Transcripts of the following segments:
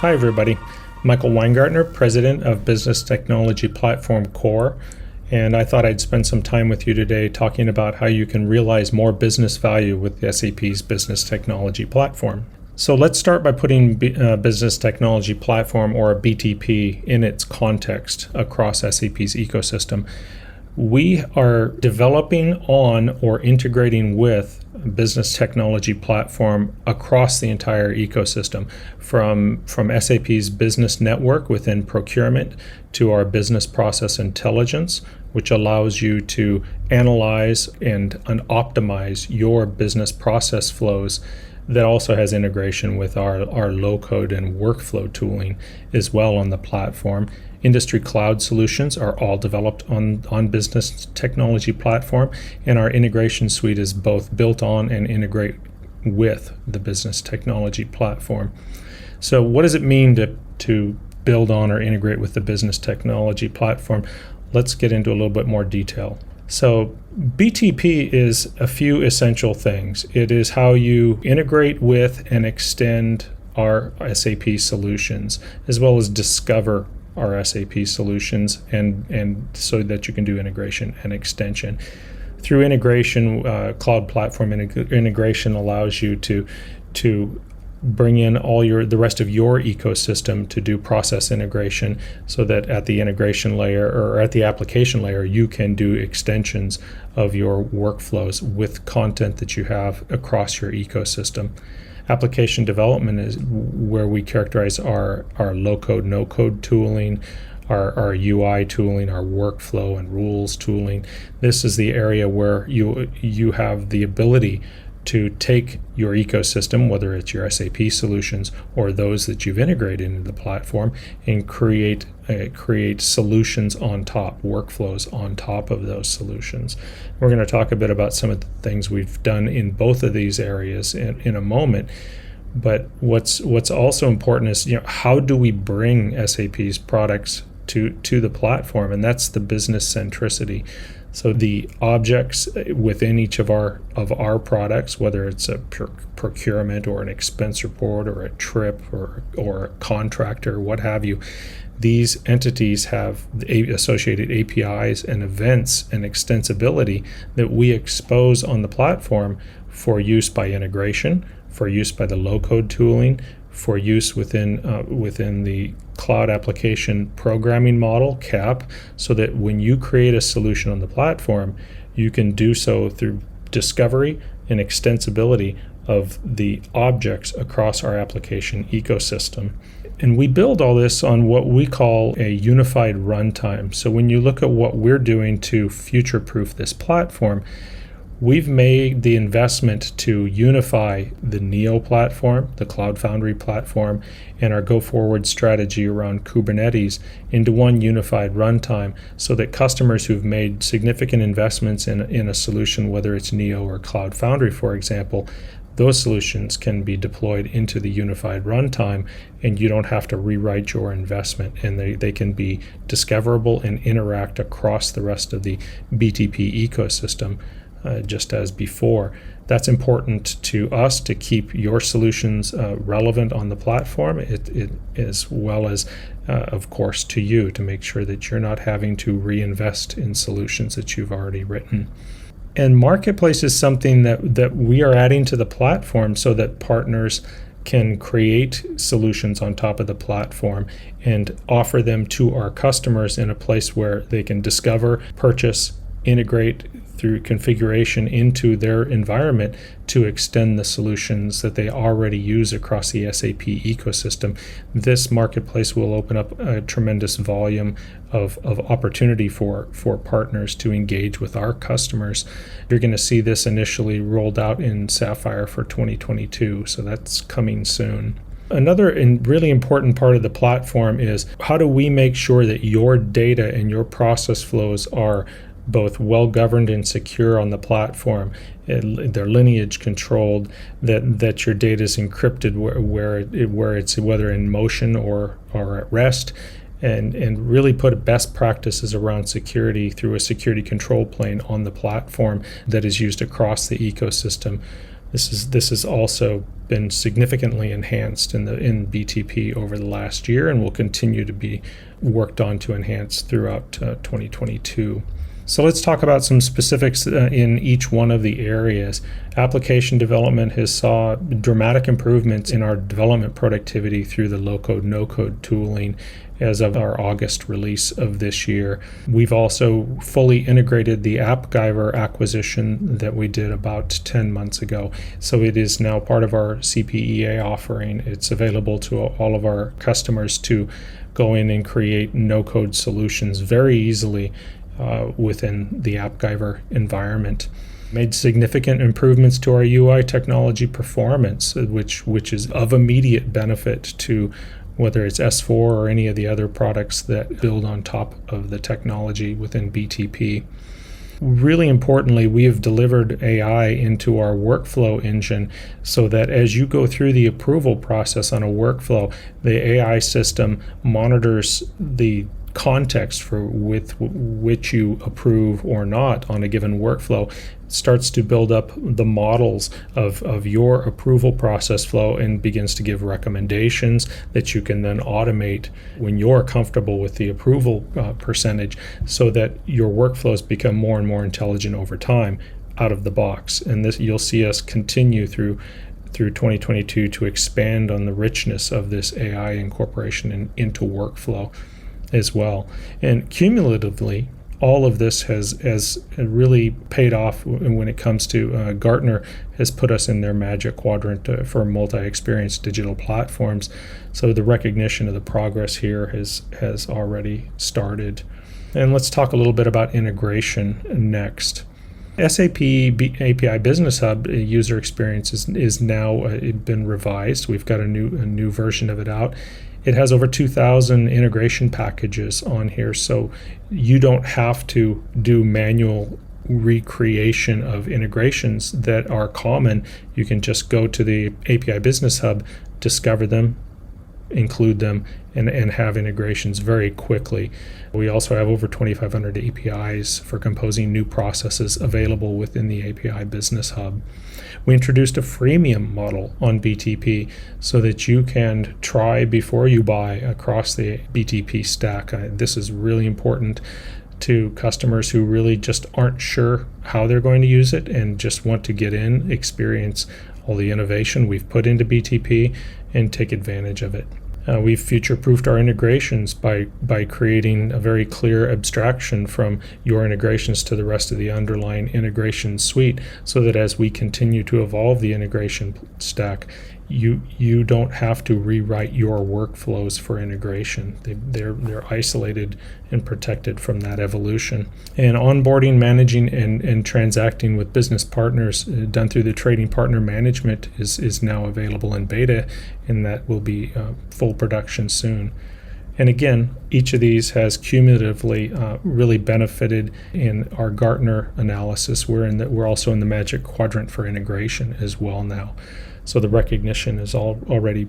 Hi, everybody. Michael Weingartner, President of Business Technology Platform Core, and I thought I'd spend some time with you today talking about how you can realize more business value with SAP's Business Technology Platform. So let's start by putting Business Technology Platform, or BTP, in its context across SAP's ecosystem. We are developing on or integrating with Business Technology Platform across the entire ecosystem, from SAP's business network within procurement to our business process intelligence, which allows you to analyze and optimize your business process flows. That also has integration with our low-code and workflow tooling as well on the platform. Industry cloud solutions are all developed on Business Technology Platform, and our integration suite is both built on and integrate with the Business Technology Platform. So what does it mean to build on or integrate with the Business Technology Platform? Let's get into a little bit more detail. So BTP is a few essential things. It is how you integrate with and extend our SAP solutions, as well as discover our SAP solutions, and so that you can do integration and extension. Through integration, cloud platform integration allows you to bring in the rest of your ecosystem to do process integration, so that at the integration layer or at the application layer, you can do extensions of your workflows with content that you have across your ecosystem. Application development is where we characterize our low-code, no-code tooling, our UI tooling, our workflow and rules tooling. This is the area where you have the ability to take your ecosystem, whether it's your SAP solutions or those that you've integrated into the platform, and create solutions on top, workflows on top of those solutions. We're going to talk a bit about some of the things we've done in both of these areas in a moment. But what's also important is, how do we bring SAP's products to the platform? And that's the business centricity. So the objects within each of our products, whether it's a procurement or an expense report or a trip or a contractor, what have you, these entities have associated APIs and events and extensibility that we expose on the platform for use by integration, for use by the low-code tooling, for use within the cloud application programming model, CAP, so that when you create a solution on the platform, you can do so through discovery and extensibility of the objects across our application ecosystem. And we build all this on what we call a unified runtime. So when you look at what we're doing to future-proof this platform, we've made the investment to unify the Neo platform, the Cloud Foundry platform, and our go-forward strategy around Kubernetes into one unified runtime, so that customers who've made significant investments in a solution, whether it's Neo or Cloud Foundry, for example, those solutions can be deployed into the unified runtime, and you don't have to rewrite your investment, and they can be discoverable and interact across the rest of the BTP ecosystem. Just as before. That's important to us to keep your solutions relevant on the platform, as well as, of course, to you, to make sure that you're not having to reinvest in solutions that you've already written. And Marketplace is something that we are adding to the platform so that partners can create solutions on top of the platform and offer them to our customers in a place where they can discover, purchase, integrate through configuration into their environment to extend the solutions that they already use across the SAP ecosystem. This marketplace will open up a tremendous volume of opportunity for partners to engage with our customers. You're going to see this initially rolled out in Sapphire for 2022, so that's coming soon. Another really important part of the platform is, how do we make sure that your data and your process flows are both well-governed and secure on the platform? They're lineage controlled, that your data is encrypted where it's whether in motion or at rest, and really put best practices around security through a security control plane on the platform that is used across the ecosystem. This has also been significantly enhanced in BTP over the last year and will continue to be worked on to enhance throughout 2022. So let's talk about some specifics in each one of the areas. Application development has saw dramatic improvements in our development productivity through the low-code, no-code tooling as of our August release of this year. We've also fully integrated the AppGyver acquisition that we did about 10 months ago. So it is now part of our CPEA offering. It's available to all of our customers to go in and create no-code solutions very easily within the AppGyver environment. Made significant improvements to our UI technology performance, which is of immediate benefit to whether it's S4 or any of the other products that build on top of the technology within BTP. Really importantly, we have delivered AI into our workflow engine so that as you go through the approval process on a workflow, the AI system monitors the context for with which you approve or not on a given workflow, starts to build up the models of your approval process flow and begins to give recommendations that you can then automate when you're comfortable with the approval percentage, so that your workflows become more and more intelligent over time out of the box. And this, you'll see us continue through 2022 to expand on the richness of this AI incorporation into workflow as well. And cumulatively, all of this has really paid off when it comes to Gartner has put us in their magic quadrant for multi-experience digital platforms. So the recognition of the progress here has already started. And let's talk a little bit about integration next. SAP API Business Hub user experience is now been revised. We've got a new version of it out. It has over 2,000 integration packages on here, so you don't have to do manual recreation of integrations that are common. You can just go to the API Business Hub, discover them, include them, and have integrations very quickly. We also have over 2,500 APIs for composing new processes available within the API Business Hub. We introduced a freemium model on BTP so that you can try before you buy across the BTP stack. This is really important to customers who really just aren't sure how they're going to use it and just want to get in, experience all the innovation we've put into BTP, and take advantage of it. We've future-proofed our integrations by creating a very clear abstraction from your integrations to the rest of the underlying integration suite, so that as we continue to evolve the integration stack, you don't have to rewrite your workflows for integration. They're isolated and protected from that evolution. And onboarding, managing, and transacting with business partners done through the trading partner management is now available in beta, and that will be full production soon. And again, each of these has cumulatively really benefited in our Gartner analysis. We're also in the Magic Quadrant for integration as well now. So the recognition has already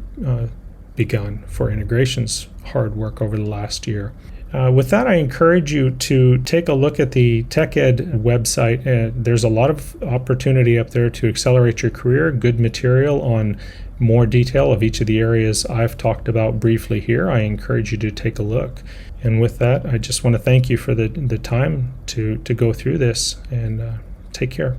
begun for integrations hard work over the last year. With that, I encourage you to take a look at the TechEd website. There's a lot of opportunity up there to accelerate your career, good material on more detail of each of the areas I've talked about briefly here. I encourage you to take a look. And with that, I just want to thank you for the time to go through this, and take care.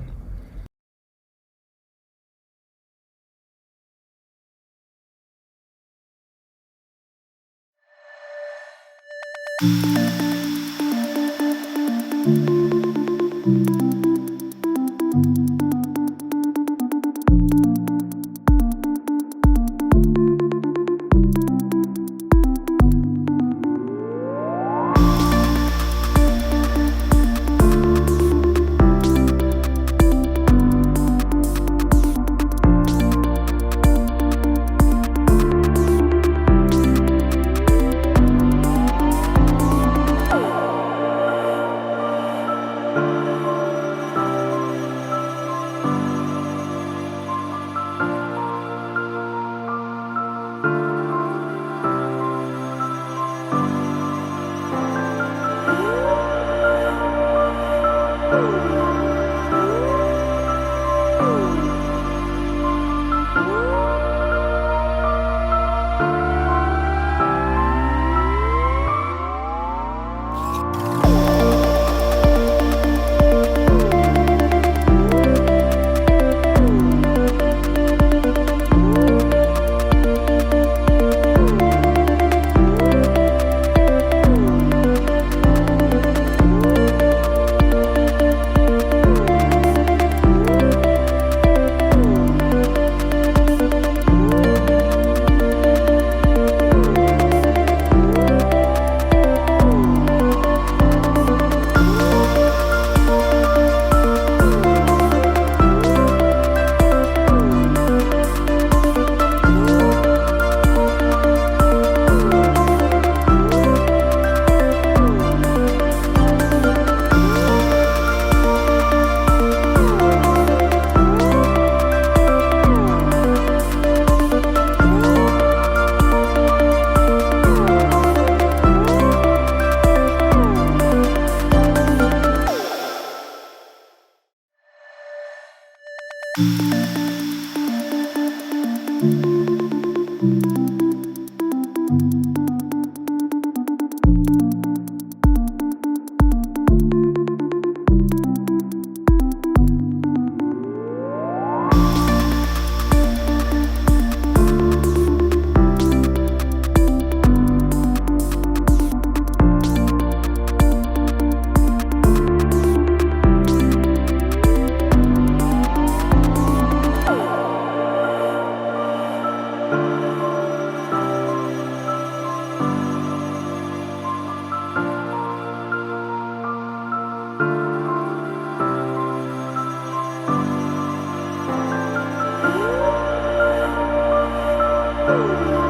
you.